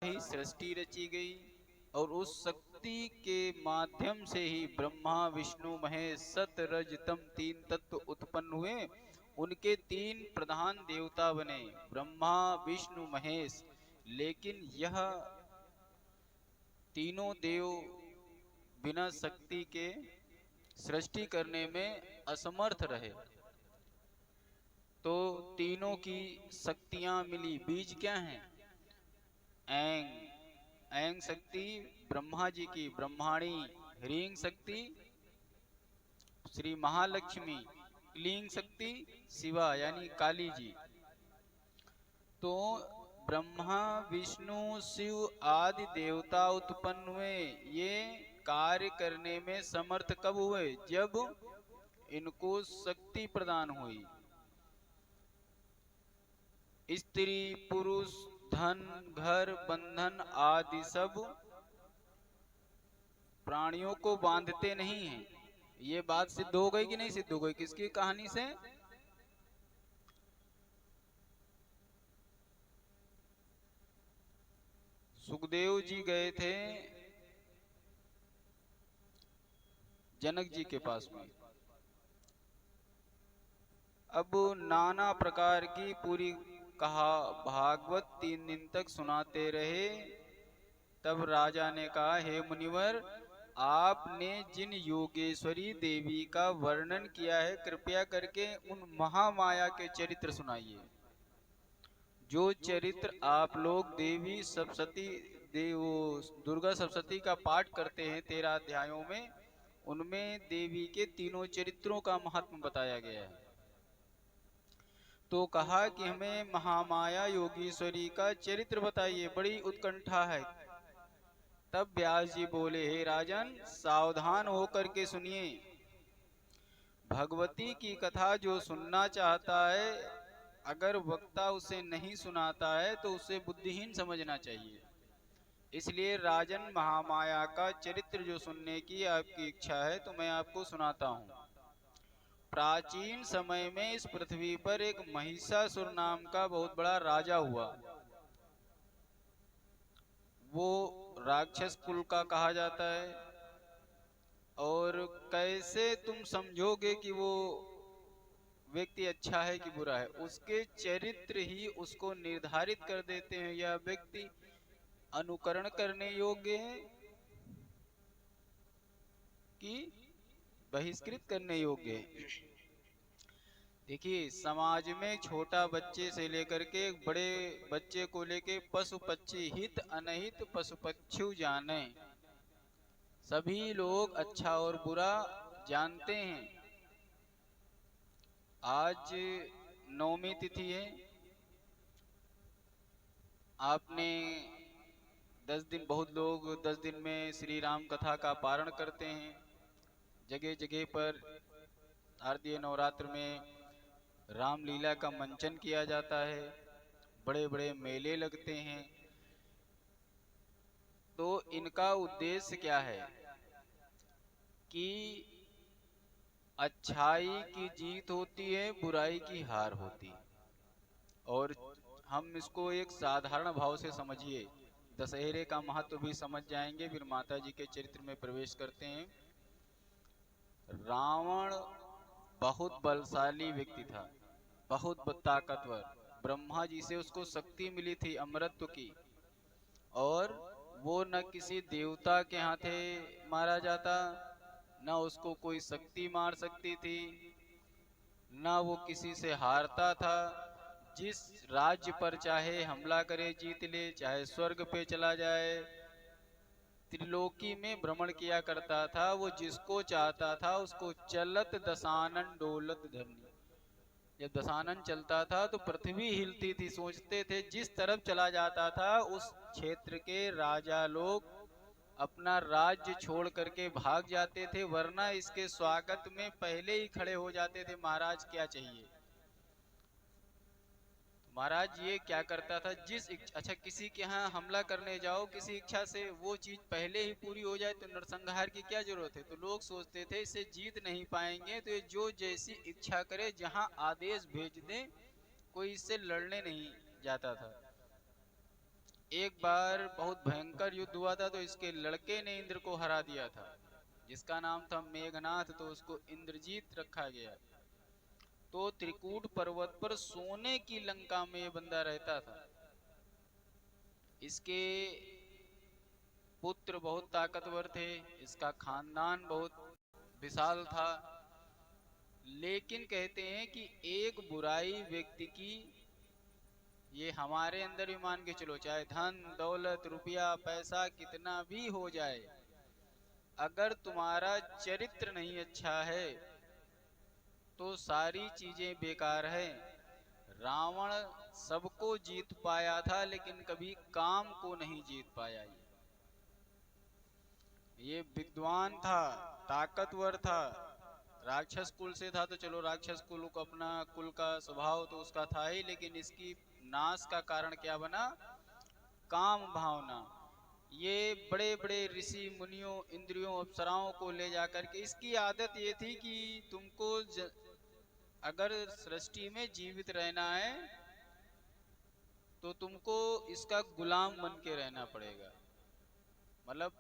ही सृष्टि रची गई और उस शक्ति के माध्यम से ही ब्रह्मा विष्णु महेश सत रज तम तीन तत्व उत्पन्न हुए। उनके तीन प्रधान देवता बने, ब्रह्मा विष्णु महेश। लेकिन यह तीनों देव बिना शक्ति के सृष्टि करने में असमर्थ रहे। तो तीनों की शक्तियां मिली। बीज क्या है? ऐंग। ऐंग शक्ति ब्रह्मा जी की ब्रह्माणी, ह्रीं शक्ति श्री महालक्ष्मी, क्लीं शक्ति शिवा यानी काली जी। तो ब्रह्मा विष्णु शिव आदि देवता उत्पन्न हुए। ये कार्य करने में समर्थ कब हुए? जब इनको शक्ति प्रदान हुई। स्त्री पुरुष धन घर बंधन आदि सब प्राणियों को बांधते नहीं हैं। ये बात सिद्ध हो गई कि नहीं सिद्ध हो गई? किसकी कहानी से? सुखदेव जी गए थे जनक जी के पास में। अब नाना प्रकार की पूरी कहा भागवत 3 दिन तक सुनाते रहे। तब राजा ने कहा, हे मुनिवर, आपने जिन योगेश्वरी देवी का वर्णन किया है, कृपया करके उन महामाया के चरित्र सुनाइए। जो चरित्र आप लोग देवी सप्तशती दुर्गा सप्तशती का पाठ करते हैं 13 अध्यायों में, उनमें देवी के तीनों चरित्रों का महत्व बताया गया है। तो कहा कि हमें महामाया योगेश्वरी का चरित्र बताइए, बड़ी उत्कंठा है। तब व्यास जी बोले, हे राजन, सावधान होकर के सुनिए। भगवती की कथा जो सुनना चाहता है, अगर वक्ता उसे नहीं सुनाता है तो उसे बुद्धिहीन समझना चाहिए। इसलिए राजन, महामाया का चरित्र जो सुनने की आपकी इच्छा है तो मैं आपको सुनाता हूँ। प्राचीन समय में इस पृथ्वी पर एक महिषासुर नाम का बहुत बड़ा राजा हुआ। वो राक्षस कुल का कहा जाता है। और कैसे तुम समझोगे कि वो व्यक्ति अच्छा है कि बुरा है? उसके चरित्र ही उसको निर्धारित कर देते हैं। यह व्यक्ति अनुकरण करने योग्य है कि बहिष्कृत करने योग्य है। देखिए, समाज में छोटा बच्चे से लेकर के बड़े बच्चे को लेके पशु पक्षी हित अनहित पशु पक्षी जाने, सभी लोग अच्छा और बुरा जानते हैं। आज नवमी तिथि है। आपने 10 दिन, बहुत लोग 10 दिन में श्री राम कथा का पारण करते हैं। जगह जगह पर शारदीय नवरात्र में रामलीला का मंचन किया जाता है, बड़े बड़े मेले लगते हैं। तो इनका उद्देश्य क्या है? कि अच्छाई की जीत होती है, बुराई की हार होती है। और हम इसको एक साधारण भाव से समझिए, दशहरे का महत्व भी समझ जाएंगे, फिर माता जी के चरित्र में प्रवेश करते हैं। रावण बहुत बलशाली व्यक्ति था, बहुत ताकतवर। ब्रह्मा जी से उसको शक्ति मिली थी अमरत्व की, और वो न किसी देवता के हाथे मारा जाता, न उसको कोई शक्ति मार सकती थी, न वो किसी से हारता था। जिस राज्य पर चाहे हमला करे जीत ले, चाहे स्वर्ग पे चला जाए, त्रिलोकी में भ्रमण किया करता था। वो जिसको चाहता था उसको चलत दशानन डोलत धरनी। जब दशानन चलता था तो पृथ्वी हिलती थी। सोचते थे जिस तरफ चला जाता था उस क्षेत्र के राजा लोग अपना राज्य छोड़ करके भाग जाते थे, वरना इसके स्वागत में पहले ही खड़े हो जाते थे, महाराज क्या चाहिए। महाराज ये क्या करता था, अच्छा किसी के यहाँ हमला करने जाओ किसी इच्छा से, वो चीज पहले ही पूरी हो जाए तो नरसंहार की क्या जरूरत है। तो लोग सोचते थे इसे जीत नहीं पाएंगे, तो ये जो जैसी इच्छा करे, जहाँ आदेश भेज दे, कोई इससे लड़ने नहीं जाता था। एक बार बहुत भयंकर युद्ध हुआ था, तो इसके लड़के ने इंद्र को हरा दिया था, जिसका नाम था मेघनाथ, तो उसको इंद्रजीत रखा गया। तो त्रिकूट पर्वत पर सोने की लंका में ये बंदा रहता था। इसके पुत्र बहुत ताकतवर थे, इसका खानदान बहुत विशाल था, लेकिन कहते हैं कि एक बुराई व्यक्ति की, ये हमारे अंदर भी मान के चलो, चाहे धन दौलत रुपया पैसा कितना भी हो जाए, अगर तुम्हारा चरित्र नहीं अच्छा है तो सारी चीजें बेकार है। रावण सबको जीत पाया था, लेकिन कभी काम को नहीं जीत पाया। ये विद्वान था, ताकतवर था, राक्षस कुल से था, तो चलो राक्षस कुल को अपना कुल का स्वभाव तो उसका था ही, लेकिन इसकी नाश का कारण क्या बना? काम भावना। ये बड़े बड़े ऋषि मुनियों इंद्रियों अप्सराओं को ले जाकर के, इसकी आदत ये थी कि तुमको अगर सृष्टि में जीवित रहना है तो तुमको इसका गुलाम बन के रहना पड़ेगा, मतलब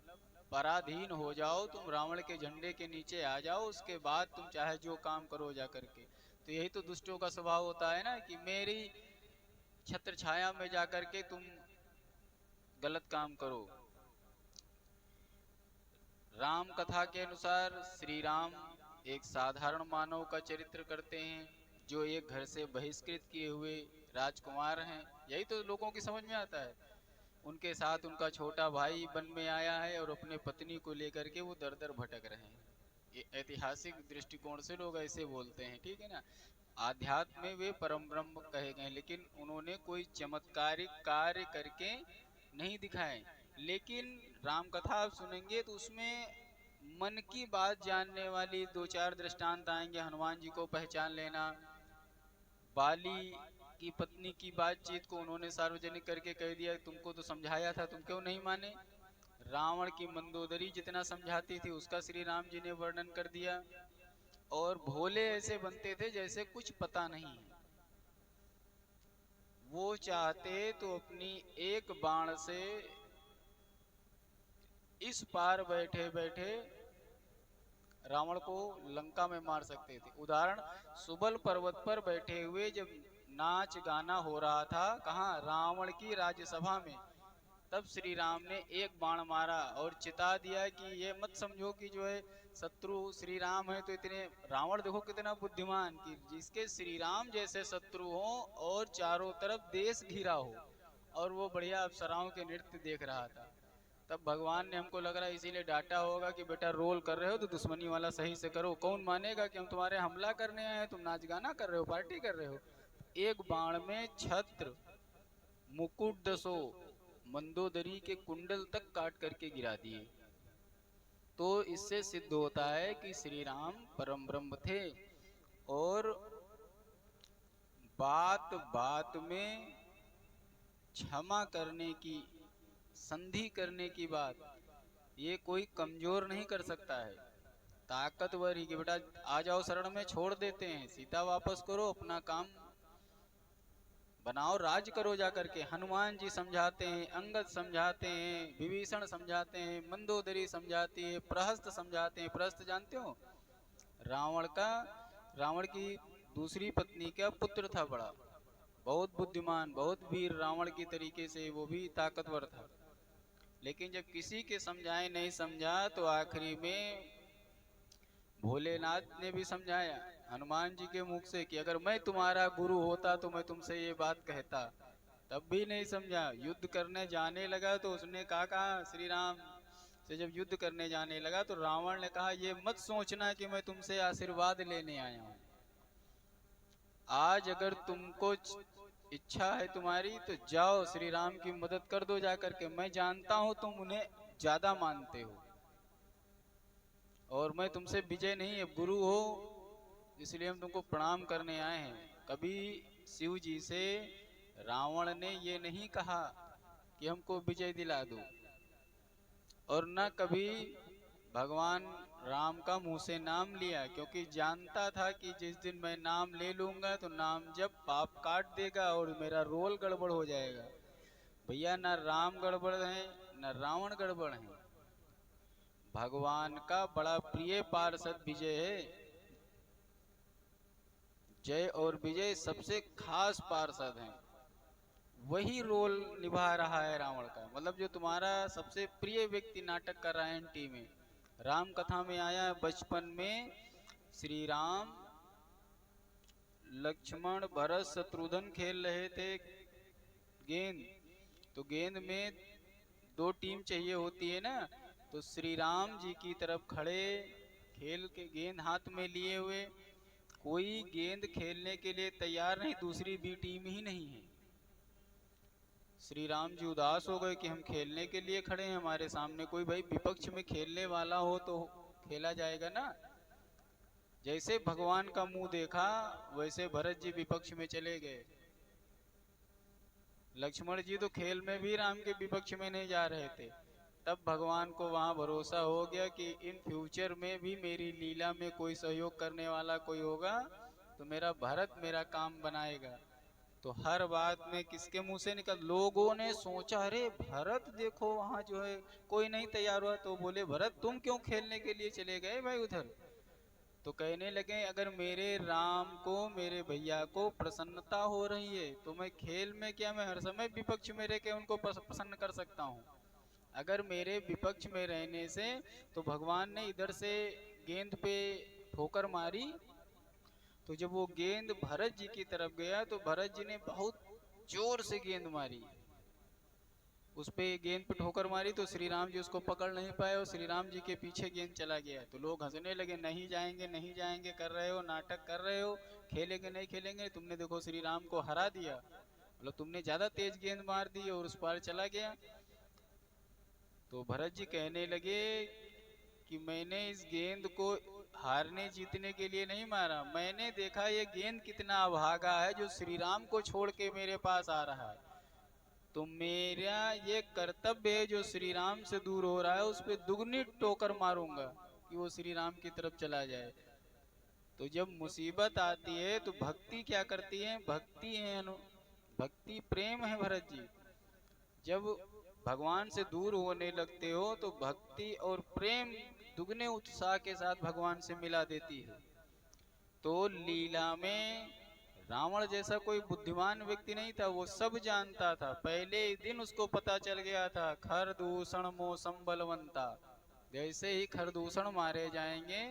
पराधीन हो जाओ, तुम रावण के झंडे के नीचे आ जाओ, उसके बाद तुम चाहे जो काम करो जा करके। तो यही तो दुष्टों का स्वभाव होता है ना, कि मेरी छत्र छाया में जाकर के तुम गलत काम करो। राम कथा के अनुसार श्री राम एक साधारण मानव का चरित्र करते हैं, जो एक घर से बहिष्कृत किए हुए राजकुमार हैं। यही तो लोगों की समझ में आता है। उनके साथ उनका छोटा भाई वन में आया है और अपने पत्नी को लेकर के वो दर दर भटक रहे हैं। ये ऐतिहासिक दृष्टिकोण से लोग ऐसे बोलते हैं, ठीक है ना। आध्यात्म में वे परम ब्रह्म कहे गए, लेकिन उन्होंने कोई चमत्कारिक कार्य करके नहीं दिखाए। लेकिन राम कथा आप सुनेंगे तो उसमें मन की बात जानने वाली दो चार दृष्टांत आएंगे। हनुमान जी को पहचान लेना, बाली की पत्नी की बातचीत को उन्होंने सार्वजनिक करके कह दिया, तुमको तो समझाया था, तुम क्यों नहीं माने। रावण की मंदोदरी जितना समझाती थी उसका श्री राम जी ने वर्णन कर दिया। और भोले ऐसे बनते थे जैसे कुछ पता नहीं, वो चाहते तो अपनी एक बाण से इस पार बैठे बैठे रावण को लंका में मार सकते थे। उदाहरण, सुबल पर्वत पर बैठे हुए जब नाच गाना हो रहा था, कहाँ, रावण की राज्यसभा में, तब श्री राम ने एक बाण मारा और चिता दिया कि ये मत समझो कि जो है शत्रु श्री राम है तो इतने, रावण देखो कितना बुद्धिमान, कि जिसके श्री राम जैसे शत्रु हो और चारों तरफ देश घिरा हो, और वो बढ़िया अप्सराओं के नृत्य देख रहा था। तब भगवान ने, हमको लग रहा है इसीलिए डांटा होगा कि बेटा रोल कर रहे हो तो दुश्मनी वाला सही से करो, कौन मानेगा कि हम तुम्हारे हमला करने आए हैं, तुम नाच गाना कर रहे हो, पार्टी कर रहे हो। एक बाण में छत्र मुकुट दसो मंदोदरी के कुंडल तक काट करके गिरा दिए। तो इससे सिद्ध होता है कि श्री राम परम ब्रह्म थे। और बात बात में क्षमा करने की, संधि करने की बात, ये कोई कमजोर नहीं कर सकता है, ताकतवर ही, कि बेटा आ जाओ शरण में, छोड़ देते हैं, सीता वापस करो, अपना काम बनाओ, राज करो जा करके। हनुमान जी समझाते हैं, अंगद समझाते हैं, विभीषण समझाते हैं, मंदोदरी समझाती है, प्रहस्त समझाते हैं। प्रहस्त जानते हो, रावण का, रावण की दूसरी पत्नी का पुत्र था, बड़ा बहुत बुद्धिमान, बहुत वीर, रावण की तरीके से वो भी ताकतवर था। लेकिन जब किसी के समझाए नहीं समझा, तो आखिरी में भोलेनाथ ने भी समझाया हनुमान जी के मुख से कि अगर मैं तुम्हारा गुरु होता तो मैं तुमसे ये बात कहता, तब भी नहीं समझा। युद्ध करने जाने लगा तो उसने कहा श्री राम से, जब युद्ध करने जाने लगा तो रावण ने कहा, ये मत सोचना कि मैं तुमसे आशीर्वाद लेने आया हूं, आज अगर तुमको इच्छा है तुम्हारी तो जाओ श्री राम की मदद कर दो जाकर के, मैं जानता हूं तुम उन्हें ज्यादा मानते हो और मैं तुमसे विजय नहीं, अब गुरु हो, इसलिए हम तुमको प्रणाम करने आए हैं। कभी शिव जी से रावण ने ये नहीं कहा कि हमको विजय दिला दो, और न कभी भगवान राम का मुंह से नाम लिया, क्योंकि जानता था कि जिस दिन मैं नाम ले लूंगा तो नाम जब पाप काट देगा और मेरा रोल गड़बड़ हो जाएगा। भैया न राम गड़बड़ है न रावण गड़बड़ है, भगवान का बड़ा प्रिय पार्षद विजय है। जय और विजय सबसे खास पार्षद हैं, वही रोल निभा रहा है रावण का। मतलब जो तुम्हारा सबसे प्रिय व्यक्ति नाटक कर रहा है एनटी में, राम कथा में आया है बचपन में श्री राम लक्ष्मण भरत शत्रुघ्न खेल रहे थे गेंद, तो गेंद में दो टीम चाहिए होती है ना, तो श्री राम जी की तरफ खड़े खेल के गेंद हाथ में लिए हुए, कोई गेंद खेलने के लिए तैयार नहीं, दूसरी भी टीम ही नहीं है। श्री राम जी उदास हो गए कि हम खेलने के लिए खड़े हैं, हमारे सामने कोई भाई विपक्ष में खेलने वाला हो तो खेला जाएगा ना। जैसे भगवान का मुंह देखा वैसे भरत जी विपक्ष में चले गए। लक्ष्मण जी तो खेल में भी राम के विपक्ष में नहीं जा रहे थे। तब भगवान को वहां भरोसा हो गया कि इन फ्यूचर में भी मेरी लीला में कोई सहयोग करने वाला कोई होगा तो मेरा भरत मेरा काम बनाएगा। तो हर बात में किसके मुंह से निकल, लोगों ने सोचा अरे भरत देखो वहां जो है कोई नहीं तैयार हुआ, तो बोले भरत तुम क्यों खेलने के लिए चले गए भाई उधर। तो कहने लगे अगर मेरे राम को मेरे भैया को प्रसन्नता हो रही है तो मैं खेल में क्या, मैं हर समय विपक्ष में रह के उनको प्रसन्न कर सकता हूँ। अगर मेरे विपक्ष में रहने से तो भगवान ने इधर से गेंद पे ठोकर मारी, तो जब वो गेंद भरत जी की तरफ गया तो भरत जी ने बहुत जोर से गेंद मारी, उस पे गेंद पे ठोकर मारी, तो श्री राम जी उसको पकड़ नहीं पाए और श्री राम जी के पीछे गेंद चला गया। तो लोग हंसने लगे, नहीं जाएंगे नहीं जाएंगे कर रहे हो, नाटक कर रहे हो, खेलेंगे नहीं खेलेंगे, तुमने देखो श्री राम को हरा दिया, मतलब तुमने ज्यादा तेज गेंद मार दी और उस पार चला गया। तो भरत जी कहने लगे कि मैंने इस गेंद को हारने जीतने के लिए नहीं मारा, मैंने देखा ये गेंद कितना अभागा है जो श्री राम को छोड़ के मेरे पास आ रहा है, तो मेरा ये कर्तव्य है जो श्री राम से दूर हो रहा है उस पर दुगनी टोकर मारूंगा कि वो श्री राम की तरफ चला जाए। तो जब मुसीबत आती है तो भक्ति क्या करती है, भक्ति है भक्ति प्रेम है भरत जी। जब भगवान से दूर होने लगते हो तो भक्ति और प्रेम दुगने उत्साह के साथ भगवान से मिला देती है। तो लीला में रावण जैसा कोई बुद्धिमान व्यक्ति नहीं था, वो सब जानता था, पहले ही दिन उसको पता चल गया था खरदूषण मौसम बलवंता, जैसे ही खरदूषण मारे जाएंगे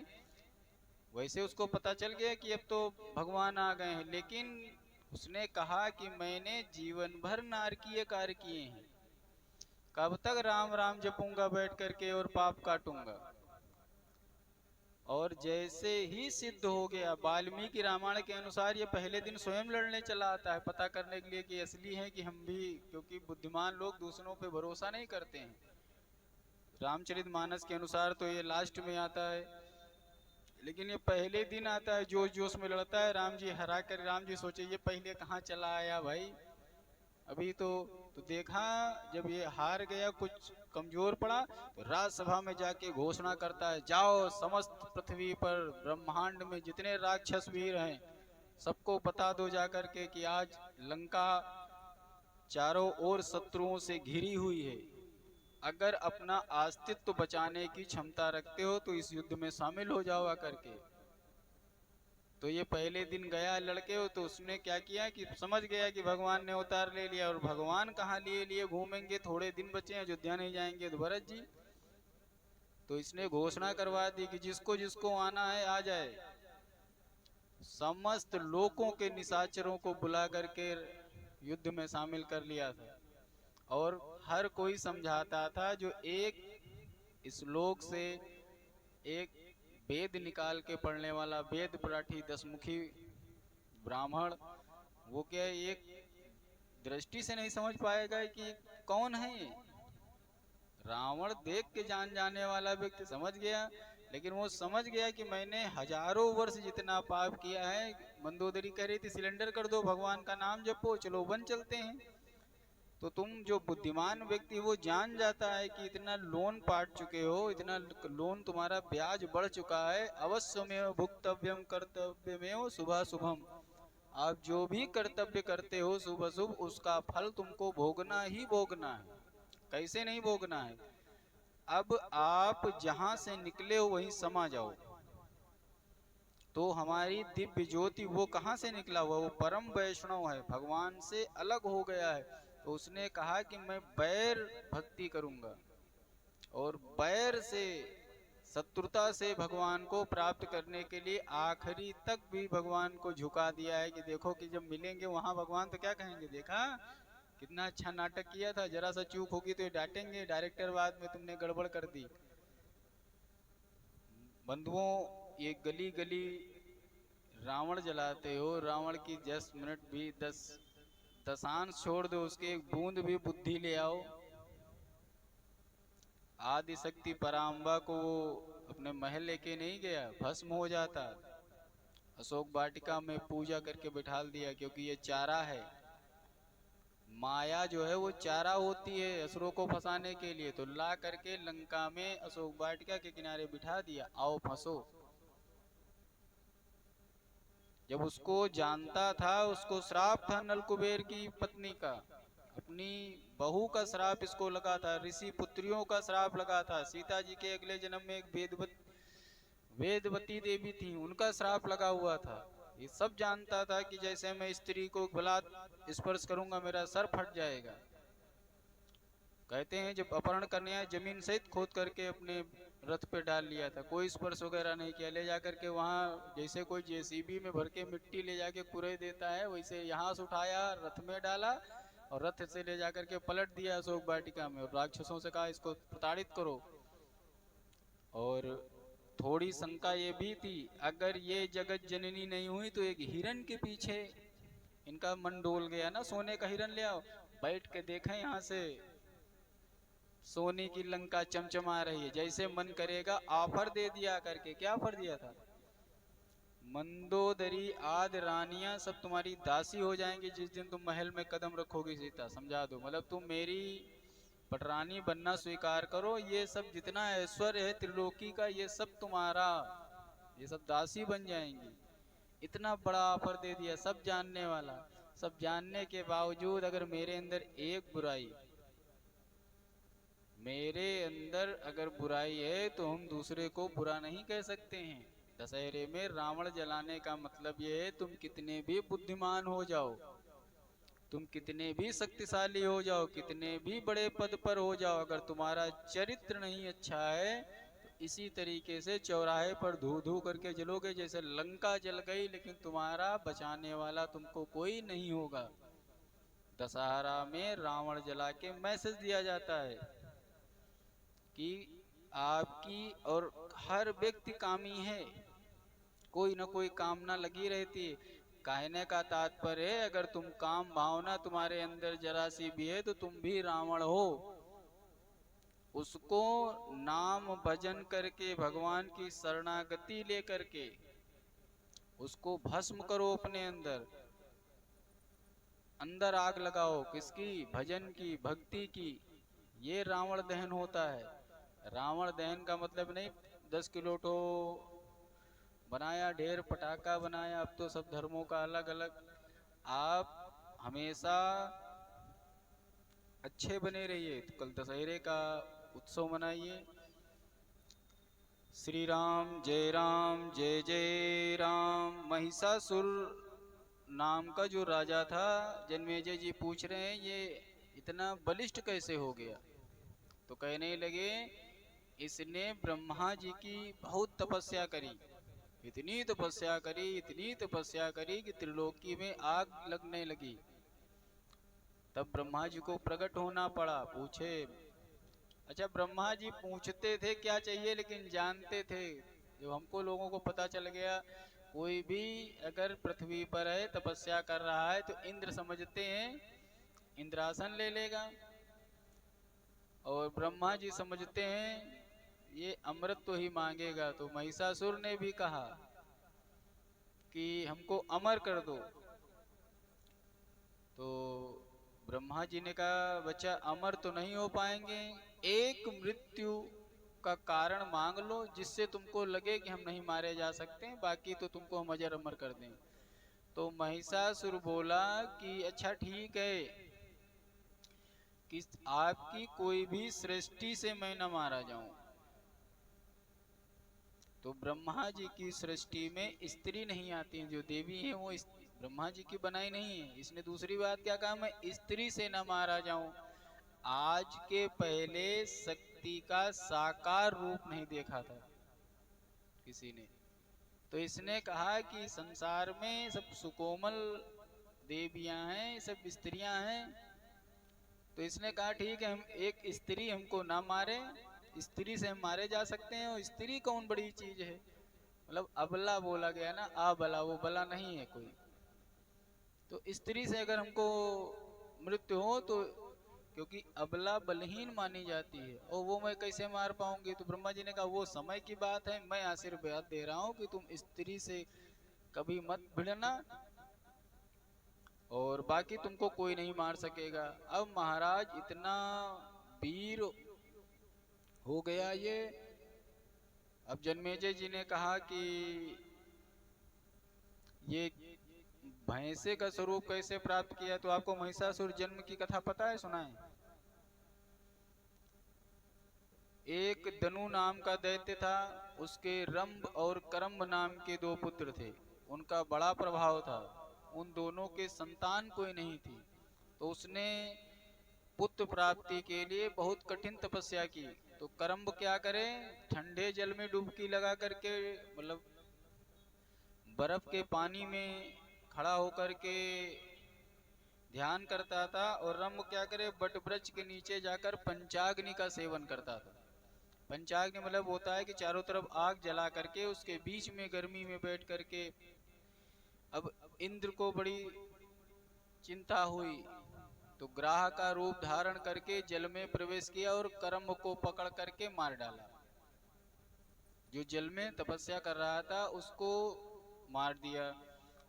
वैसे उसको पता चल गया कि अब तो भगवान आ गए हैं। लेकिन उसने कहा कि मैंने जीवन भर नारकीय कार्य किए हैं, कब तक राम राम जपूंगा बैठ करके और पाप काटूंगा। और जैसे ही सिद्ध हो गया, वाल्मीकि रामायण के अनुसार ये पहले दिन स्वयं लड़ने चला आता है पता करने के लिए कि असली है कि हम भी, क्योंकि बुद्धिमान लोग दूसरों पे भरोसा नहीं करते हैं। रामचरितमानस के अनुसार तो ये लास्ट में आता है, लेकिन ये पहले दिन आता है, जोश जोश में लड़ता है, राम जी हरा कर, राम जी सोचे ये पहले कहाँ चला आया भाई, अभी तो देखा जब ये हार गया कुछ कमजोर पड़ा तो राज्यसभा में जाके घोषणा करता है जाओ समस्त पृथ्वी पर ब्रह्मांड में जितने राक्षस वीर हैं सबको बता दो जाकर के कि आज लंका चारों ओर शत्रुओं से घिरी हुई है, अगर अपना अस्तित्व बचाने की क्षमता रखते हो तो इस युद्ध में शामिल हो जाओ आकर के। तो ये पहले दिन गया लड़के हो, तो उसने क्या किया कि समझ गया कि भगवान ने अवतार ले लिया, और भगवान कहाँ लिए घूमेंगे, थोड़े दिन बचे हैं अयोध्या नहीं जाएंगे तो भरत जी। तो इसने घोषणा करवा दी कि जिसको जिसको आना है आ जाए, समस्त लोगों के निशाचरों को बुला करके युद्ध में शामिल कर लिया था। और हर कोई समझाता था, जो एक श्लोक से एक वेद निकाल के पढ़ने वाला वेद पराठी दसमुखी ब्राह्मण, वो क्या एक दृष्टि से नहीं समझ पाएगा कि कौन है ये। रावण देख के जान जाने वाला व्यक्ति समझ गया, लेकिन वो समझ गया कि मैंने हजारों वर्ष जितना पाप किया है। मंदोदरी कह रही थी सिलेंडर कर दो, भगवान का नाम जपो, चलो वन चलते हैं। तो तुम जो बुद्धिमान व्यक्ति वो जान जाता है कि इतना लोन पाट चुके हो, इतना लोन तुम्हारा ब्याज बढ़ चुका है, अवश्यमेव भुक्तव्यम कर्तव्यमेव शुभाशुभम, आप जो भी कर्तव्य करते हो शुभ अशुभ, उसका फल तुमको भोगना ही भोगना है। कैसे नहीं भोगना है? अब आप जहां से निकले हो वहीं समा जाओ। तो हमारी दिव्य ज्योति वो कहाँ से निकला हुआ? वो परम वैष्णव है, भगवान से अलग हो गया है। तो उसने कहा कि मैं बैर भक्ति करूंगा, और बैर से, शत्रुता से भगवान को प्राप्त करने के लिए आखिरी तक भी भगवान को झुका दिया है। कि देखो कि जब मिलेंगे वहां भगवान तो क्या कहेंगे, देखा कितना अच्छा नाटक किया था, जरा सा चूक होगी तो ये डांटेंगे, डायरेक्टर बाद में तुमने गड़बड़ कर दी। बंधुओं, ये गली गली रावण जलाते हो, रावण की 10 मिनट भी, 10 छोड़ दो, उसके एक बूंद भी बुद्धि ले आओ। आदि शक्ति पराम्बा को वो अपने महल लेके नहीं गया, भस्म हो जाता। अशोक वाटिका में पूजा करके बिठाल दिया, क्योंकि ये चारा है। माया जो है वो चारा होती है असुरों को फंसाने के लिए। तो ला करके लंका में अशोक वाटिका के किनारे बिठा दिया, आओ फंसो। जब उसको जानता था, उसको श्राप था नल कुबेर की पत्नी का, अपनी बहू का श्राप इसको लगा था, ऋषि पुत्रियों का श्राप लगा था। सीता जी के अगले जन्म में एक वेदवती देवी थी, उनका श्राप लगा हुआ था। ये सब जानता था कि जैसे मैं स्त्री को बलात् स्पर्श करूंगा मेरा सर फट जाएगा। कहते हैं जब अपहरण करने आए, जमीन सहित खोद करके अपने रथ पे डाल लिया था, कोई स्पर्श वगैरह नहीं किया। ले जाकर के वहाँ जैसे कोई जेसीबी में भर के मिट्टी ले जाके कुरे देता है, वैसे यहाँ से उठाया, रथ में डाला, और रथ से ले जाकर के पलट दिया अशोक वाटिका में, और राक्षसों से कहा इसको प्रताड़ित करो। और थोड़ी शंका ये भी थी, अगर ये जगत जननी नहीं हुई तो एक हिरण के पीछे इनका मन डोल गया ना, सोने का हिरण ले आओ, बैठ के देखें यहाँ से सोने की लंका चमचमा रही है, जैसे मन करेगा ऑफर दे दिया करके। क्या ऑफर दिया था? मंदोदरी आदि रानियां सब तुम्हारी दासी हो जाएंगी जिस दिन तुम महल में कदम रखोगी। सीता समझा दो, मतलब तुम मेरी पटरानी बनना स्वीकार करो, ये सब जितना ऐश्वर्य है त्रिलोकी का, ये सब तुम्हारा, ये सब दासी बन जाएंगी। इतना बड़ा ऑफर दे दिया, सब जानने वाला। सब जानने के बावजूद अगर मेरे अंदर एक बुराई, मेरे अंदर अगर बुराई है तो हम दूसरे को बुरा नहीं कह सकते हैं। दशहरे में रावण जलाने का मतलब ये है, तुम कितने भी बुद्धिमान हो जाओ, तुम कितने भी शक्तिशाली हो जाओ, कितने भी बड़े पद पर हो जाओ, अगर तुम्हारा चरित्र नहीं अच्छा है तो इसी तरीके से चौराहे पर धू धू करके जलोगे, जैसे लंका जल गई लेकिन तुम्हारा बचाने वाला तुमको कोई नहीं होगा। दशहरा में रावण जला के मैसेज दिया जाता है कि आपकी, और हर व्यक्ति कामी है, कोई ना कोई कामना लगी रहती है। कहने का तात्पर्य है, अगर तुम काम भावना तुम्हारे अंदर जरा सी भी है तो तुम भी रावण हो। उसको नाम भजन करके, भगवान की शरणागति लेकर के उसको भस्म करो अपने अंदर। अंदर आग लगाओ, किसकी? भजन की, भक्ति की। ये रावण दहन होता है। रावण दहन का मतलब नहीं 10 किलो तो बनाया, ढेर पटाखा बनाया, अब तो सब धर्मों का अलग अलग। आप हमेशा अच्छे बने रहिए। तो कल दशहरे का उत्सव मनाइए। श्री राम जय जय राम। महिषासुर नाम का जो राजा था, जन्मेजय जी पूछ रहे हैं ये इतना बलिष्ठ कैसे हो गया? तो कहने लगे इसने ब्रह्मा जी की बहुत तपस्या करी, इतनी तपस्या करी, इतनी तपस्या करी कि त्रिलोकी में आग लगने लगी। तब ब्रह्मा जी को प्रकट होना पड़ा। पूछे, अच्छा ब्रह्मा जी पूछते थे क्या चाहिए, लेकिन जानते थे। जब हमको लोगों को पता चल गया कोई भी अगर पृथ्वी पर है तपस्या कर रहा है तो इंद्र समझते हैं इंद्रासन ले लेगा, और ब्रह्मा जी समझते हैं ये अमृत तो ही मांगेगा। तो महिषासुर ने भी कहा कि हमको अमर कर दो। तो ब्रह्मा जी ने कहा बच्चा अमर तो नहीं हो पाएंगे, एक मृत्यु का कारण मांग लो जिससे तुमको लगे कि हम नहीं मारे जा सकते, बाकी तो तुमको हम अजर अमर कर दें। तो महिषासुर बोला कि अच्छा ठीक है कि आपकी कोई भी सृष्टि से मैं न मारा जाऊं। तो ब्रह्मा जी की सृष्टि में स्त्री नहीं आती, जो देवी है वो ब्रह्मा जी की बनाई नहीं है। इसने दूसरी बात क्या कहा, मैं स्त्री से न मारा जाऊं। आज के पहले शक्ति का साकार रूप नहीं देखा था किसी ने। तो इसने कहा कि संसार में सब सुकोमल देवियां हैं, सब स्त्रियां हैं। तो इसने कहा ठीक है, हम एक स्त्री हमको ना मारे, स्त्री से हम मारे जा सकते हैं, और स्त्री कौन बड़ी चीज है। मतलब अबला बोला गया ना, अबला, वो बला नहीं है कोई। तो स्त्री से अगर हमको मृत्यु हो तो, क्योंकि अबला बलहीन मानी जाती है, और वो मैं कैसे मार पाऊंगी। तो ब्रह्मा जी ने कहा वो समय की बात है, मैं आशीर्वाद दे रहा हूँ कि तुम स्त्री से कभी मत भिड़ना, और बाकी तुमको कोई नहीं मार सकेगा। अब महाराज इतना वीर हो गया ये। अब जन्मेजय जी ने कहा कि ये भैंसे का स्वरूप कैसे प्राप्त किया। तो आपको महिषासुर जन्म की कथा पता है, सुना है। एक दनु नाम का दैत्य था, उसके रंभ और करम्ब नाम के दो पुत्र थे। उनका बड़ा प्रभाव था, उन दोनों के संतान कोई नहीं थी। तो उसने पुत्र प्राप्ति के लिए बहुत कठिन तपस्या की। तो करम्ब क्या करे, ठंडे जल में डुबकी लगा करके, मतलब बर्फ के पानी में खड़ा होकर के ध्यान करता था। और रंभ क्या करे, बट वृक्ष के नीचे जाकर पंचाग्नि का सेवन करता था। पंचाग्नि मतलब होता है कि चारों तरफ आग जला करके उसके बीच में गर्मी में बैठ करके। अब इंद्र को बड़ी चिंता हुई, तो ग्राह का रूप धारण करके जल में प्रवेश किया और कर्म को पकड़ करके मार डाला। जो जल में तपस्या कर रहा था उसको मार दिया।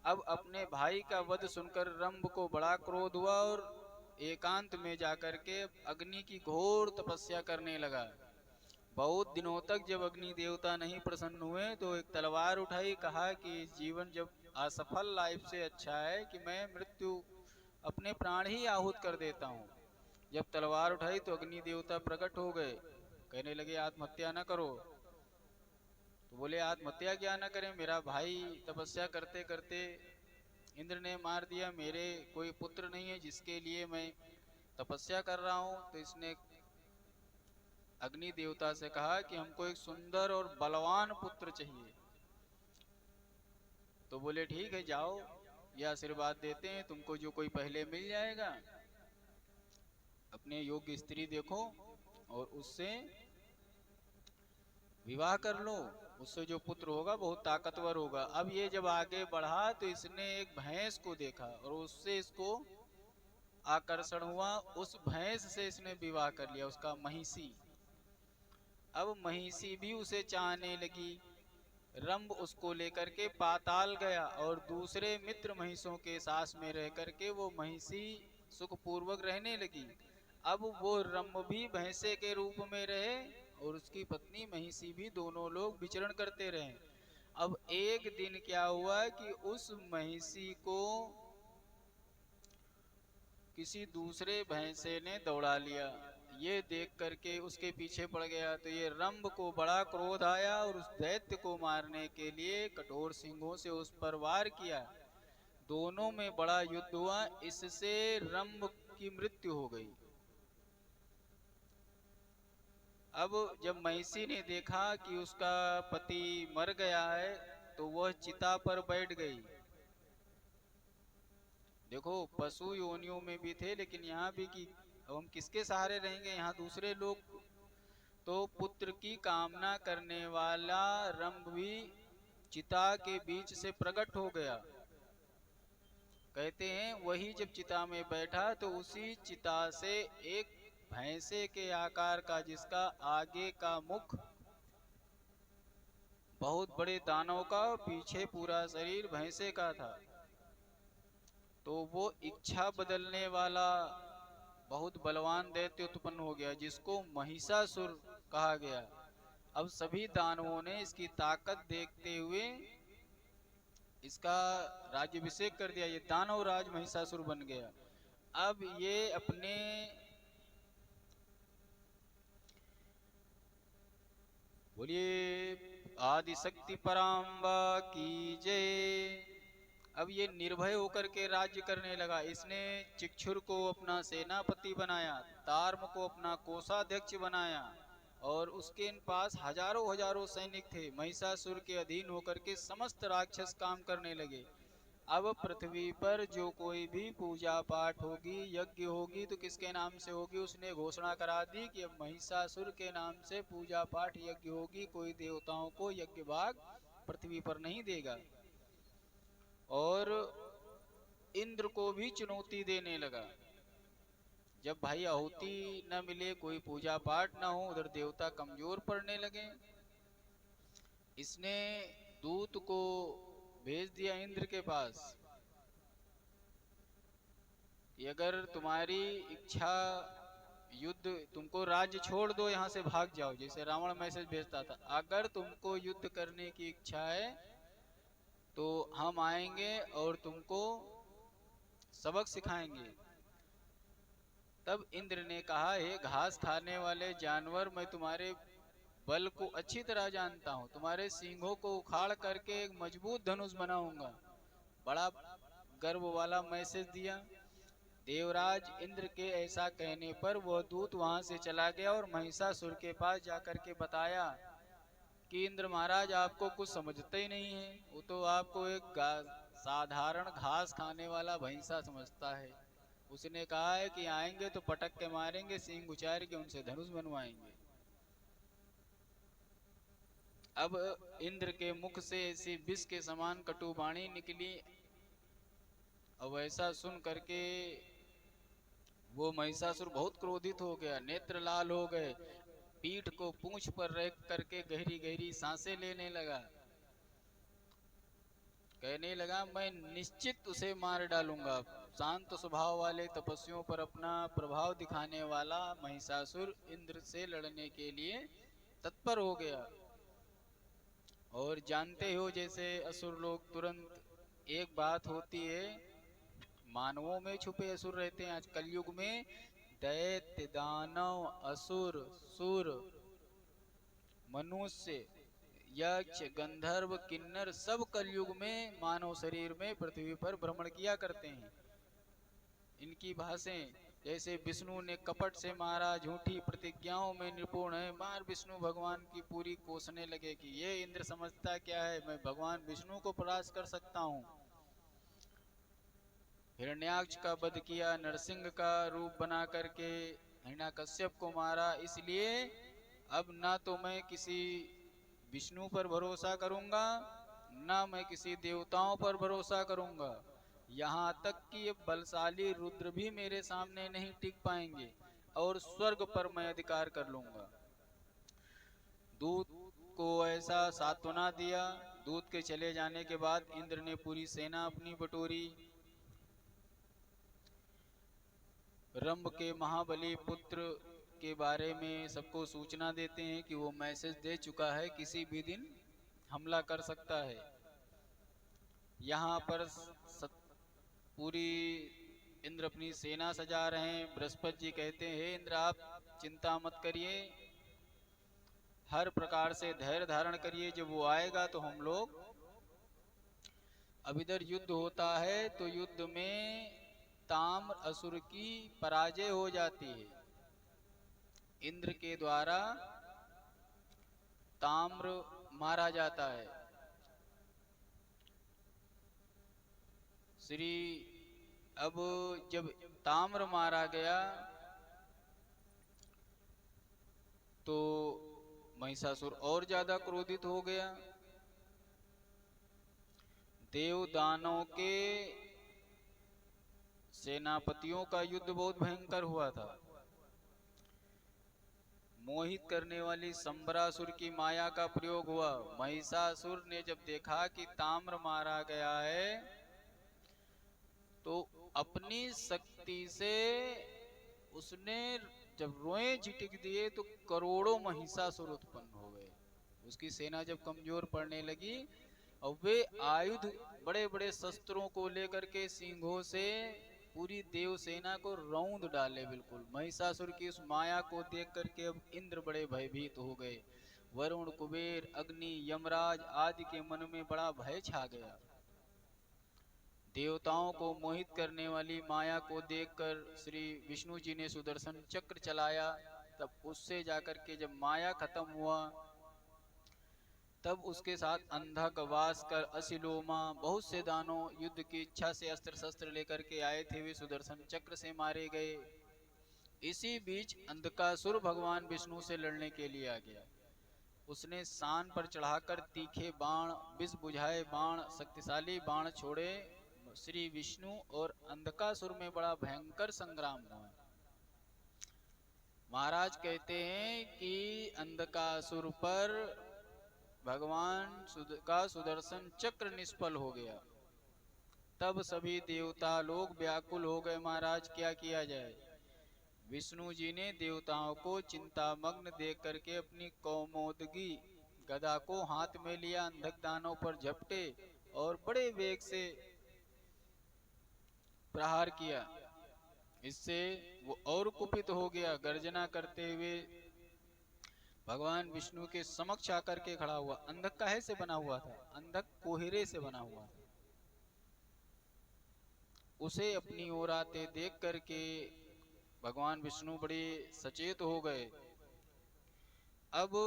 अब अपने भाई का वध सुनकर रंभ को बड़ा क्रोध हुआ, और एकांत में जाकर के अग्नि की घोर तपस्या करने लगा। बहुत दिनों तक जब अग्नि देवता नहीं प्रसन्न हुए, तो एक तलवार उठाई, कहा कि जीवन जब असफल लाइफ से अच्छा है कि मैं मृत्यु अपने प्राण ही आहूत कर देता हूँ। जब तलवार उठाई तो अग्नि देवता प्रकट हो गए, कहने लगे आत्महत्या न करो। तो बोले आत्महत्या क्या न करें, मेरा भाई तपस्या करते करते इंद्र ने मार दिया, मेरे कोई पुत्र नहीं है जिसके लिए मैं तपस्या कर रहा हूँ। तो इसने अग्नि देवता से कहा कि हमको एक सुंदर और बलवान पुत्र चाहिए। तो बोले ठीक है, जाओ, ये आशीर्वाद देते हैं तुमको, जो कोई पहले मिल जाएगा अपने योग्य स्त्री देखो और उससे विवाह कर लो, उससे जो पुत्र होगा बहुत ताकतवर होगा। अब ये जब आगे बढ़ा तो इसने एक भैंस को देखा और उससे इसको आकर्षण हुआ, उस भैंस से इसने विवाह कर लिया, उसका महिषी। अब महिषी भी उसे चाहने लगी। रंभ उसको लेकर के पाताल गया और दूसरे मित्र महिषों के साथ में रह करके वो महिषी सुखपूर्वक रहने लगी। अब वो रंभ भी भैंसे के रूप में रहे और उसकी पत्नी महिषी भी, दोनों लोग विचरण करते रहे। अब एक दिन क्या हुआ कि उस महिषी को किसी दूसरे भैंसे ने दौड़ा लिया। ये देख करके उसके पीछे पड़ गया। तो ये रंभ को बड़ा क्रोध आया और उस दैत्य को मारने के लिए कठोर सिंगों से उस पर वार किया। दोनों में बड़ा युद्ध हुआ, इससे रंभ की मृत्यु हो गई। अब जब महिषी ने देखा कि उसका पति मर गया है, तो वह चिता पर बैठ गई। देखो पशु योनियों में भी थे, लेकिन यहाँ भी कि अब हम किसके सहारे रहेंगे। यहाँ दूसरे लोग, तो पुत्र की कामना करने वाला रंभ भी चिता के बीच से प्रकट हो गया। कहते हैं वही जब चिता में बैठा तो उसी चिता से एक भैंसे के आकार का, जिसका आगे का मुख बहुत बड़े दानव का, पीछे पूरा शरीर भैंसे का था, तो वो इच्छा बदलने वाला बहुत बलवान दैत्य उत्पन्न हो गया, जिसको महिषासुर कहा गया। अब सभी दानवों ने इसकी ताकत देखते हुए इसका राज्यभिषेक कर दिया, ये दानव राज महिषासुर बन गया। अब ये अपने बोलिए आदिशक्ति पराम्बा की जय। अब ये निर्भय होकर के राज्य करने लगा। इसने चिक्षुर को अपना सेनापति बनाया, तार्म को अपना कोषाध्यक्ष बनाया, और उसके पास हजारों हजारों सैनिक थे। महिषासुर के अधीन होकर के समस्त राक्षस काम करने लगे। अब पृथ्वी पर जो कोई भी पूजा पाठ होगी, यज्ञ होगी, तो किसके नाम से होगी? उसने घोषणा करा दी कि अब महिषासुर के नाम से पूजा पाठ यज्ञ होगी, कोई देवताओं को यज्ञ भाग पृथ्वी पर नहीं देगा। और इंद्र को भी चुनौती देने लगा। जब भाई आहुति न मिले, कोई पूजा पाठ न हो, उधर देवता कमजोर पड़ने लगे, इसने दूत को भेज दिया इंद्र के पास कि अगर तुम्हारी इच्छा युद्ध, तुमको राज्य छोड़ दो, यहाँ से भाग जाओ, जैसे रावण मैसेज भेजता था, अगर तुमको युद्ध करने की इच्छा है तो हम आएंगे और तुमको सबक सिखाएंगे। तब इंद्र ने कहा, हे घास खाने वाले जानवर, मैं तुम्हारे बल को अच्छी तरह जानता हूँ, तुम्हारे सींगों को उखाड़ करके एक मजबूत धनुष बनाऊंगा। बड़ा गर्व वाला मैसेज दिया। देवराज इंद्र के ऐसा कहने पर वह दूत वहां से चला गया और महिषासुर के पास जाकर के बताया कि इंद्र महाराज आपको कुछ समझते ही नहीं है, वो तो आपको एक साधारण घास खाने वाला भैंसा समझता है। उसने कहा है कि आएंगे तो पटक के मारेंगे, सींग उचार के उनसे धनुष बनवाएंगे। अब इंद्र के मुख से ऐसी विष के समान कटुवाणी निकली। अब ऐसा सुन करके वो महिषासुर बहुत क्रोधित हो गया, नेत्र लाल हो गए, पीठ को पूंछ पर रख करके गहरी गहरी सांसें लेने लगा। कहने लगा, मैं निश्चित उसे मार डालूंगा। शांत स्वभाव वाले तपस्वियों पर अपना प्रभाव दिखाने वाला महिषासुर इंद्र से लड़ने के लिए तत्पर हो गया। और जानते हो, जैसे असुर लोग तुरंत, एक बात होती है, मानवों में छुपे असुर रहते हैं। आज कलयुग में दैत्य, दानव, असुर, सुर, मनुष्य, यक्ष, गंधर्व, किन्नर सब कलयुग में मानव शरीर में पृथ्वी पर भ्रमण किया करते हैं। इनकी भाषाएं, जैसे विष्णु ने कपट से मारा, झूठी प्रतिज्ञाओं में निपुण है, मार विष्णु भगवान की पूरी कोसने लगे कि ये इंद्र समझता क्या है, मैं भगवान विष्णु को परास्त कर सकता हूँ। हिरण्याक्ष का वध किया, नरसिंह का रूप बना करके हिरण्याकश्यप को मारा। इसलिए अब ना तो मैं किसी विष्णु पर भरोसा करूंगा, ना मैं किसी देवताओं पर भरोसा करूंगा, यहाँ तक कि ये बलशाली रुद्र भी मेरे सामने नहीं टिक पाएंगे, और स्वर्ग पर मैं अधिकार कर लूंगा। दूत को ऐसा सांत्वना दिया। दूत के चले जाने के बाद इंद्र ने पूरी सेना अपनी बटोरी। रंभ के महाबली पुत्र के बारे में सबको सूचना देते हैं कि वो मैसेज दे चुका है, किसी भी दिन हमला कर सकता है। यहाँ पर पूरी इंद्र अपनी सेना सजा रहे हैं। बृहस्पति जी कहते हैं, हे इंद्र, आप चिंता मत करिए, हर प्रकार से धैर्य धारण करिए, जब वो आएगा तो हम लोग, अब इधर युद्ध होता है तो युद्ध में ताम्र असुर की पराजय हो जाती है। इंद्र के द्वारा ताम्र मारा जाता है। श्री अब जब ताम्र मारा गया तो महिषासुर और ज्यादा क्रोधित हो गया। देव दानव के सेनापतियों का युद्ध बहुत भयंकर हुआ था। मोहित करने वाली संबरासुर की माया का प्रयोग हुआ। महिषासुर ने जब देखा कि ताम्र मारा गया है तो अपनी शक्ति से उसने जब रोए झिटक दिए तो करोड़ों महिषासुर उत्पन्न हो गए। उसकी सेना जब कमजोर पड़ने लगी और वे आयुध बड़े बड़े शस्त्रों को लेकर के सिंहों से पूरी देव सेना को रौंद डाले। बिल्कुल महिषासुर की उस माया को देख करके अब इंद्र बड़े भयभीत हो गए। वरुण, कुबेर, अग्नि, यमराज आदि के मन में बड़ा भय छा गया। देवताओं को मोहित करने वाली माया को देखकर श्री विष्णु जी ने सुदर्शन चक्र चलाया। तब उससे जाकर के जब माया खत्म हुआ, तब उसके साथ अंधक, वास्कर, असिलोमा बहुत से दानों युद्ध की इच्छा से अस्त्र शस्त्र लेकर के आए थे, वे सुदर्शन चक्र से मारे गए। इसी बीच अंधकासुर भगवान विष्णु से लड़ने के लिए आ गया। उसने सान पर चढ़ाकर तीखे बाण, विष बुझाए बाण, शक्तिशाली बाण छोड़े। श्री विष्णु और अंधकासुर में बड़ा भयंकर संग्राम हुआ। महाराज कहते हैं कि अंधकासुर पर भगवान का सुदर्शन चक्र निष्फल हो गया। तब सभी देवता लोग व्याकुल हो गए, महाराज क्या किया जाए। विष्णु जी ने देवताओं को चिंतामग्न देख करके अपनी कौमोदगी गदा को हाथ में लिया, अंधक दानों पर झपटे और बड़े वेग से प्रहार किया। इससे वो और कुपित हो गया। गर्जना करते हुए भगवान विष्णु के समक्ष आकर के खड़ा हुआ। अंधक काहे से बना हुआ था? अंधक कोहरे से बना हुआ था। उसे अपनी ओर आते देख करके भगवान विष्णु बड़े सचेत हो गए। अब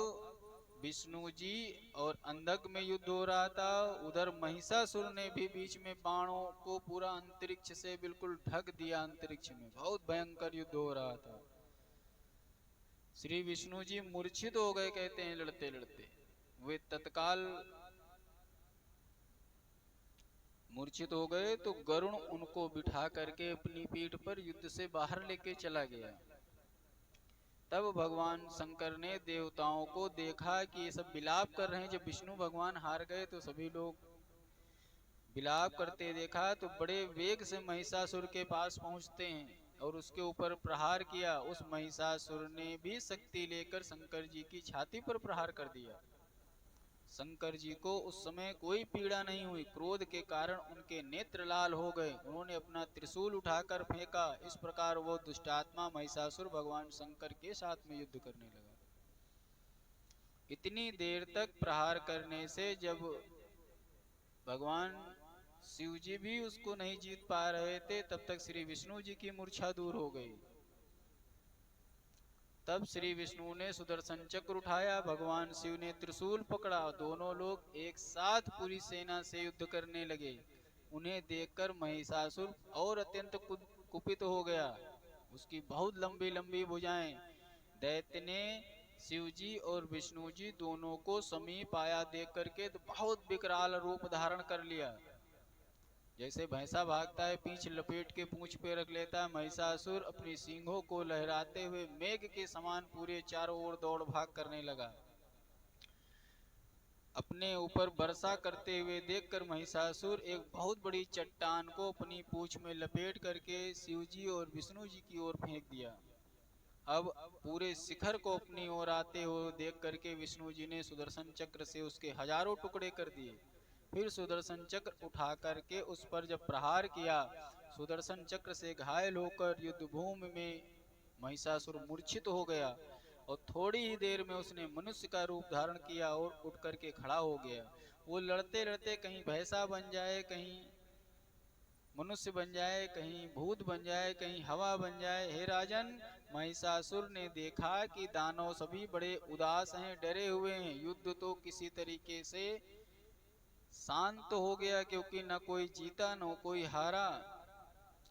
विष्णु जी और अंधक में युद्ध हो रहा था। उधर महिषासुर ने भी बीच में बाणों को पूरा अंतरिक्ष से बिल्कुल ढक दिया। अंतरिक्ष में बहुत भयंकर युद्ध हो रहा था। श्री विष्णु जी मूर्छित हो गए, कहते हैं लड़ते लड़ते। वे तत्काल मूर्छित हो गए तो गरुण उनको बिठा करके अपनी पीठ पर युद्ध से बाहर लेके चला गया। तब भगवान शंकर ने देवताओं को देखा कि ये सब विलाप कर रहे हैं। जब विष्णु भगवान हार गए तो सभी लोग विलाप करते देखा, तो बड़े वेग से महिषासुर के पास पहुंचते हैं और उसके ऊपर प्रहार किया। उस महिषासुर ने भी शक्ति लेकर शंकर जी की छाती पर प्रहार कर दिया। शंकर जी को उस समय कोई पीड़ा नहीं हुई। क्रोध के कारण उनके नेत्र लाल हो गए। उन्होंने अपना त्रिशूल उठाकर फेंका। इस प्रकार वो दुष्टात्मा महिषासुर भगवान शंकर के साथ में युद्ध करने लगा। इतनी देर तक प्रहार करने से जब भगवान शिव जी भी उसको नहीं जीत पा रहे थे, तब तक श्री विष्णु जी की मूर्छा दूर हो गई। तब श्री विष्णु ने सुदर्शन चक्र उठाया, भगवान शिव ने त्रिशूल पकड़ा। दोनों लोग एक साथ पूरी सेना से युद्ध करने लगे। उन्हें देखकर महिषासुर और अत्यंत कुपित हो गया। उसकी बहुत लंबी लंबी भुजाएं। दैत्य ने शिव जी और विष्णु जी दोनों को समीप आया देख करके तो बहुत विकराल रूप धारण कर लिया। जैसे भैंसा भागता है, पीछ लपेट के पूंछ पे रख लेता है, महिषासुर अपनी सींगों को लहराते हुए मेघ के समान पूरे चारों ओर दौड़ भाग करने लगा। अपने ऊपर वर्षा करते हुए देखकर महिषासुर एक बहुत बड़ी चट्टान को अपनी पूंछ में लपेट करके शिव जी और विष्णु जी की ओर फेंक दिया। अब पूरे शिखर को अपनी ओर आते हुए देख करके विष्णु जी ने सुदर्शन चक्र से उसके हजारों टुकड़े कर दिए। फिर सुदर्शन चक्र उठा करके उस पर जब प्रहार किया, सुदर्शन चक्र से घायल होकर युद्ध भूमि में महिषासुर मूर्छित हो गया और थोड़ी ही देर में उसने मनुष्य का रूप धारण किया और उठ करके खड़ा हो गया। वो लड़ते लड़ते कहीं भैंसा बन जाए, कहीं मनुष्य बन जाए, कहीं भूत बन जाए, कहीं हवा बन जाए। हे राजन, महिषासुर ने देखा कि दानव सभी बड़े उदास हैं, डरे हुए हैं। युद्ध तो किसी तरीके से शांत हो गया, क्योंकि न कोई जीता न कोई हारा।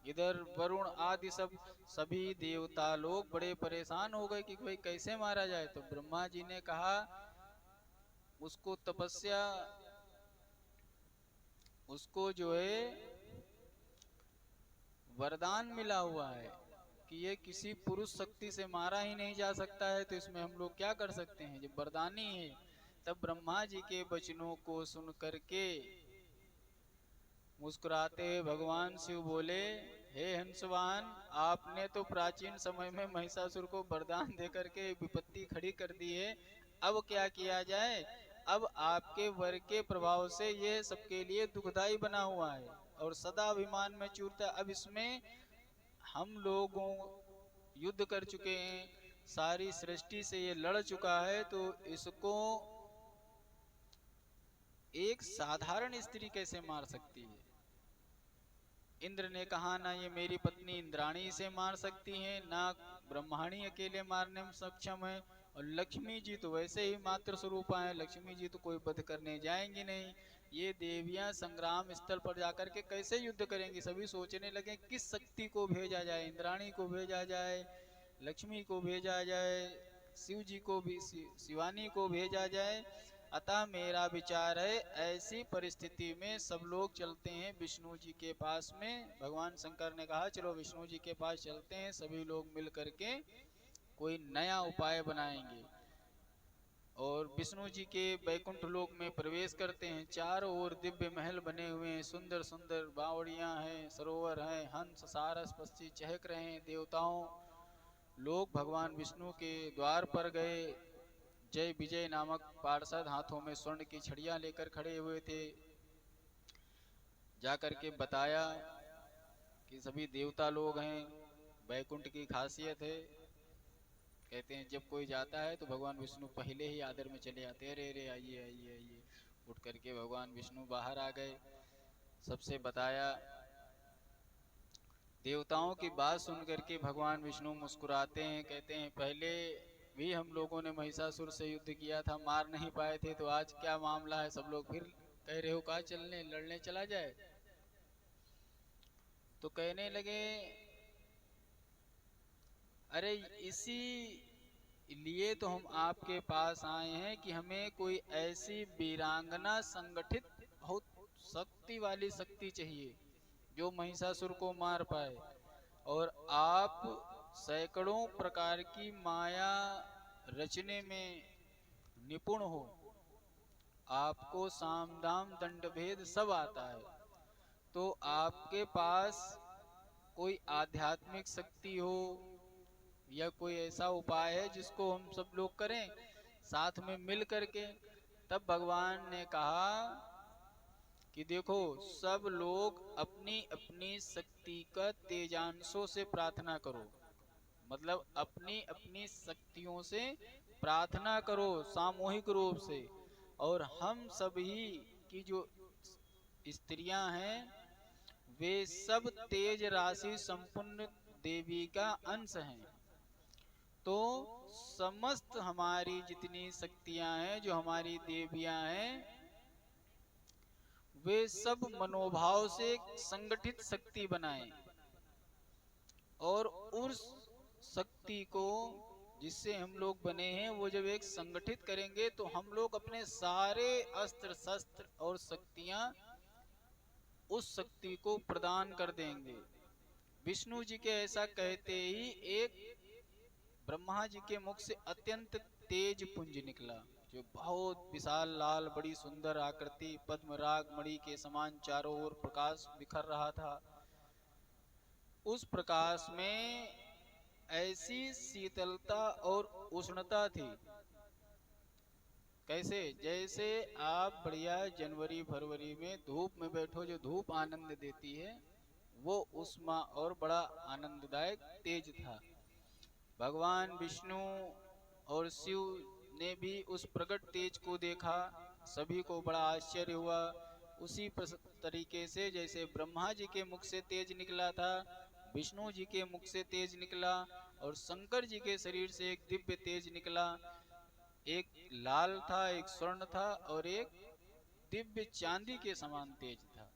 इधर वरुण आदि सभी देवता लोग बड़े परेशान हो गए कि भाई कैसे मारा जाए। तो ब्रह्मा जी ने कहा उसको तपस्या, उसको जो है वरदान मिला हुआ है कि ये किसी पुरुष शक्ति से मारा ही नहीं जा सकता है, तो इसमें हम लोग क्या कर सकते हैं, जब वरदानी है। तब ब्रह्मा जी के वचनों को सुन करके मुस्कुराते भगवान शिव बोले, हे हंसवाहन, आपने तो प्राचीन समय में महिषासुर को वरदान देकर के विपत्ति खड़ी कर दी है। अब क्या किया जाए? अब आपके वर के प्रभाव से यह सबके लिए दुखदाई बना हुआ है और सदा अभिमान में चूरता। अब इसमें हम लोगों युद्ध कर चुके हैं, सारी सृष्टि से ये लड़ चुका है, तो इसको एक साधारण स्त्री कैसे मार सकती है? इंद्र ने कहा ना ये मेरी पत्नी इंद्राणी से मार सकती है, ना ब्रह्माणी अकेले मारने में सक्षम है, और लक्ष्मी जी तो वैसे ही मात्र स्वरूपा है, लक्ष्मी जी तो कोई वध करने जाएंगी नहीं। ये देवियां संग्राम स्थल पर जाकर के कैसे युद्ध करेंगी? सभी सोचने लगे किस शक्ति को भेजा जाए, इंद्राणी को भेजा जाए, लक्ष्मी को भेजा जाए, शिव जी को भी, शिवानी को भेजा जाए। अतः मेरा विचार है ऐसी परिस्थिति में सब लोग चलते हैं विष्णु जी के पास में। भगवान शंकर ने कहा चलो विष्णु जी के पास चलते हैं, सभी लोग मिल करके कोई नया उपाय बनाएंगे। और विष्णु जी के बैकुंठ लोक में प्रवेश करते हैं। चारों ओर दिव्य महल बने हुए हैं, सुंदर सुंदर बावड़ियां हैं, सरोवर हैं, हंस सारस पक्षी चहक रहे हैं। देवताओं लोग भगवान विष्णु के द्वार पर गए। जय विजय नामक पार्षद हाथों में स्वर्ण की छड़ियां लेकर खड़े हुए थे। जाकर के बताया कि सभी देवता लोग हैं, बैकुंठ की खासियत है। कहते हैं जब कोई जाता है तो भगवान विष्णु पहले ही आदर में चले आते हैं, अरे अरे आइए आइए आइए। उठ करके भगवान विष्णु बाहर आ गए, सबसे बताया। देवताओं की बात सुन करके भगवान विष्णु मुस्कुराते हैं, कहते हैं पहले भी हम लोगों ने महिषासुर से युद्ध किया था, मार नहीं पाए थे, तो आज क्या मामला है? सब लोग फिर कह रहे हो कहा चलने लड़ने चला जाए? तो कहने लगे अरे इसी लिए तो हम आपके पास आए हैं कि हमें कोई ऐसी वीरांगना संगठित, बहुत शक्ति वाली शक्ति चाहिए जो महिषासुर को मार पाए। और आप सैकड़ों प्रकार की माया रचने में निपुण हो, आपको साम दाम दंड भेद सब आता है, तो आपके पास कोई आध्यात्मिक शक्ति हो या कोई ऐसा उपाय है जिसको हम सब लोग करें साथ में मिल करके। तब भगवान ने कहा कि देखो सब लोग अपनी अपनी शक्ति का तेजांशों से प्रार्थना करो, मतलब अपनी अपनी शक्तियों से प्रार्थना करो सामूहिक रूप से। और हम सभी की जो स्त्रियां हैं वे सब तेज राशि संपन्न देवी का अंश हैं। तो समस्त हमारी जितनी शक्तियां हैं, जो हमारी देवियां हैं, वे सब मनोभाव से संगठित शक्ति बनाएं और उस शक्ति को जिससे हम लोग बने हैं वो जब एक संगठित करेंगे तो हम लोग अपने सारे अस्त्र शस्त्र और शक्तियां उस शक्ति को प्रदान कर देंगे। विष्णु जी के ऐसा कहते ही एक ब्रह्मा जी के मुख से अत्यंत तेज पुंज निकला, जो बहुत विशाल लाल बड़ी सुंदर आकृति पद्मराग मणि के समान चारों ओर प्रकाश बिखर रहा था। उस प्रकाश में ऐसी शीतलता और उष्णता थी, कैसे जैसे आप बढ़िया जनवरी फरवरी में धूप में बैठो, जो धूप आनंद देती है, वो उष्मा और बड़ा आनंददायक तेज था। भगवान विष्णु और शिव ने भी उस प्रकट तेज को देखा, सभी को बड़ा आश्चर्य हुआ। उसी तरीके से जैसे ब्रह्मा जी के मुख से तेज निकला था, विष्णु जी के मुख से तेज निकला, और शंकर जी के शरीर से एक दिव्य तेज निकला। एक लाल था, एक स्वर्ण था, और एक दिव्य चांदी के समान तेज था।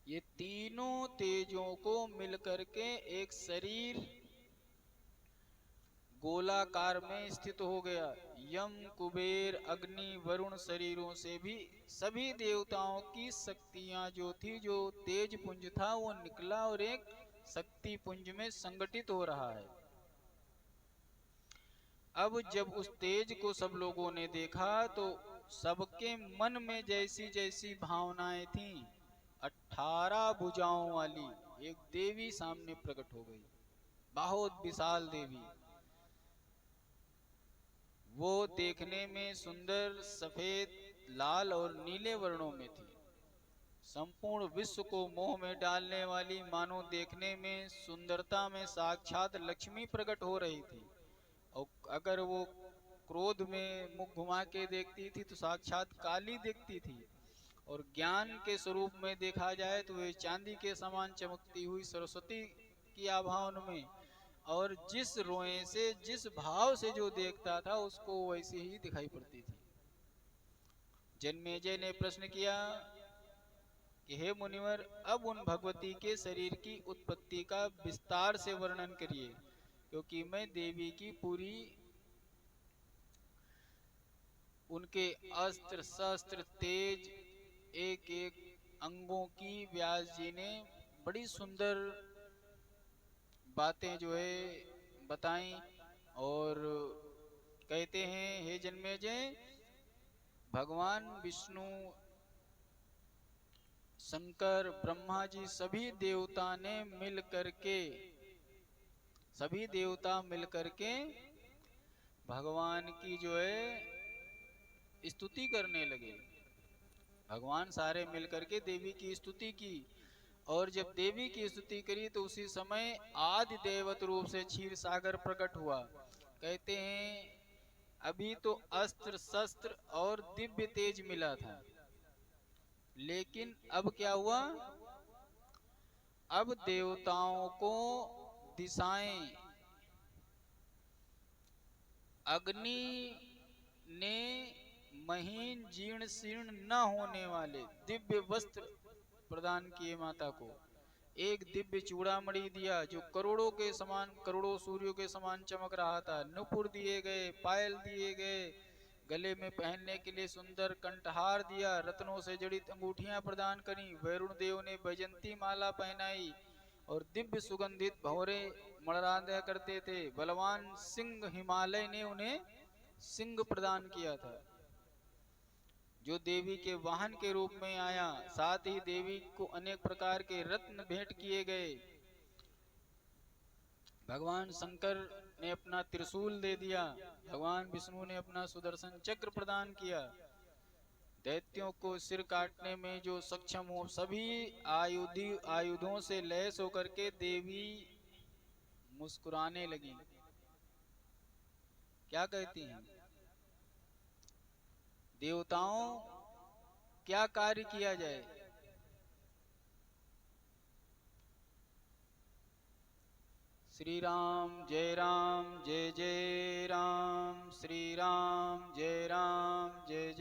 ये तीनों तेजों को मिलकर के एक शरीर गोलाकार में स्थित हो गया। यम कुबेर अग्नि वरुण शरीरों से भी सभी देवताओं की शक्तियां जो थी, जो तेज पुंज था, वो निकला और एक शक्ति पुंज में संगठित हो रहा है। अब जब उस तेज को सब लोगों ने देखा तो सबके मन में जैसी जैसी भावनाएं थीं, 18 भुजाओं वाली एक देवी सामने प्रकट हो गई, बहुत विशाल देवी। वो देखने में सुंदर, सफेद, लाल और नीले वर्णों में थी। संपूर्ण विश्व को मोह में डालने वाली, मानो देखने में सुंदरता में साक्षात लक्ष्मी प्रकट हो रही थी। और अगर वो क्रोध में मुख घुमा के देखती थी तो साक्षात काली दिखती थी। और ज्ञान के स्वरूप में देखा जाए तो वे चांदी के समान चमकती हुई सरस्वती की आभा उनमें। और जिस रोए से, जिस भाव से जो देखता था उसको वैसे ही दिखाई पड़ती थी। जन्मेजय ने प्रश्न किया कि हे मुनिवर, अब उन भगवती के शरीर की उत्पत्ति का विस्तार से वर्णन करिए, क्योंकि मैं देवी की पूरी, उनके अस्त्र शस्त्र तेज, एक एक अंगों की व्यास जी ने बड़ी सुंदर बातें जो है बताई। और कहते हैं, हे जन्मेजय, भगवान विष्णु, शंकर, ब्रह्मा जी, सभी देवता ने मिल करके, सभी देवता मिल करके भगवान की जो है स्तुति करने लगे। भगवान सारे मिल करके देवी की स्तुति की। और जब देवी की स्तुति करी तो उसी समय आदि देवत रूप से क्षीर सागर प्रकट हुआ। कहते हैं, अभी तो अस्त्र शस्त्र और दिव्य तेज मिला था, लेकिन अब क्या हुआ? अब देवताओं को दिशाएं, अग्नि ने महीन जीर्ण शीर्ण न होने वाले दिव्य वस्त्र प्रदान किए माता को। एक दिव्य चूड़ामणि दिया जो करोड़ों के समान, करोड़ों सूर्यों के समान चमक रहा था। नुपुर दिए गए, पायल दिए गए, गले में पहनने के लिए सुंदर कंठहार दिया, रत्नों से जड़ित अंगूठियां प्रदान करी। वरुण देव ने वैजंती माला पहनाई और दिव्य सुगंधित भौरे मणरांध्या करते थे। बलवान सिंह हिमालय ने उन्हें सिंह प्रदान किया था, जो देवी के वाहन के रूप में आया। साथ ही देवी को अनेक प्रकार के रत्न भेंट किए गए। भगवान शंकर ने अपना त्रिशूल दे दिया, भगवान विष्णु ने अपना सुदर्शन चक्र प्रदान किया। दैत्यों को सिर काटने में जो सक्षम हो, सभी आयुधों से लैस होकर के देवी मुस्कुराने लगी। क्या कहती हैं? देवताओं, क्या कार्य किया जाए? श्री राम जय राम जय जय राम, श्री राम जय जय